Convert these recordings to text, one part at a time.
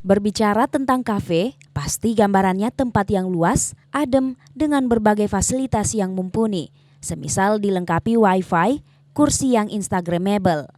Berbicara tentang kafe, pasti gambarannya tempat yang luas, adem, dengan berbagai fasilitas yang mumpuni, semisal dilengkapi wifi, kursi yang instagramable.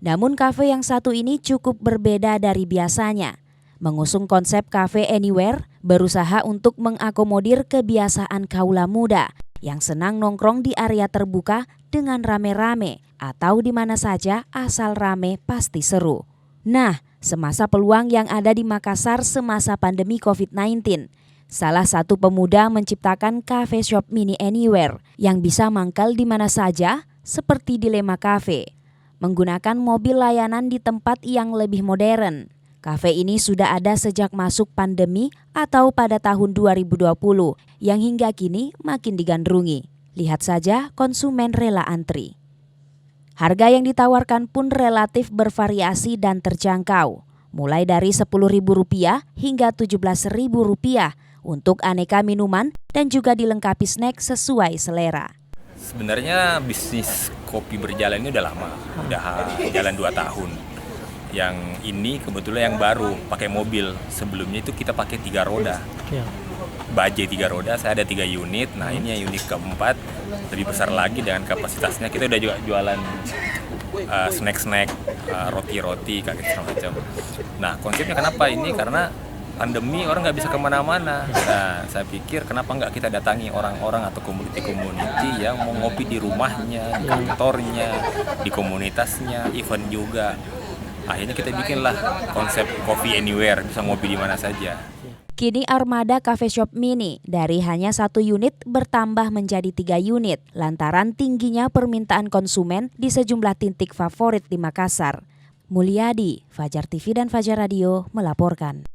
Namun kafe yang satu ini cukup berbeda dari biasanya. Mengusung konsep Cafe Anywhere, berusaha untuk mengakomodir kebiasaan kaula muda yang senang nongkrong di area terbuka dengan rame-rame atau di mana saja asal rame pasti seru. Nah, semasa peluang yang ada di Makassar semasa pandemi COVID-19, salah satu pemuda menciptakan cafe shop mini anywhere yang bisa mangkal di mana saja seperti Dilema Cafe. Menggunakan mobil layanan di tempat yang lebih modern. Kafe ini sudah ada sejak masuk pandemi atau pada tahun 2020 yang hingga kini makin digandrungi. Lihat saja konsumen rela antri. Harga yang ditawarkan pun relatif bervariasi dan terjangkau, mulai dari Rp10.000 hingga Rp17.000 untuk aneka minuman dan juga dilengkapi snack sesuai selera. Sebenarnya bisnis kopi berjalan ini udah lama, udah jalan 2 tahun. Yang ini kebetulan yang baru pakai mobil. Sebelumnya itu kita pakai 3 roda. Bajai 3 roda, saya ada 3 unit. Nah ini yang unit keempat, lebih besar lagi dengan kapasitasnya. Kita udah juga jualan snack-snack, roti-roti, kayak segala macam. Nah konsepnya kenapa ini? Karena pandemi orang nggak bisa kemana-mana. Nah saya pikir kenapa nggak kita datangi orang-orang atau community yang mau ngopi di rumahnya, di kantornya, di komunitasnya, event juga. Akhirnya kita bikinlah konsep Coffee Anywhere, bisa ngopi di mana saja. Kini armada cafe shop mini dari hanya 1 unit bertambah menjadi 3 unit lantaran tingginya permintaan konsumen di sejumlah titik favorit di Makassar. Mulyadi, Fajar TV dan Fajar Radio melaporkan.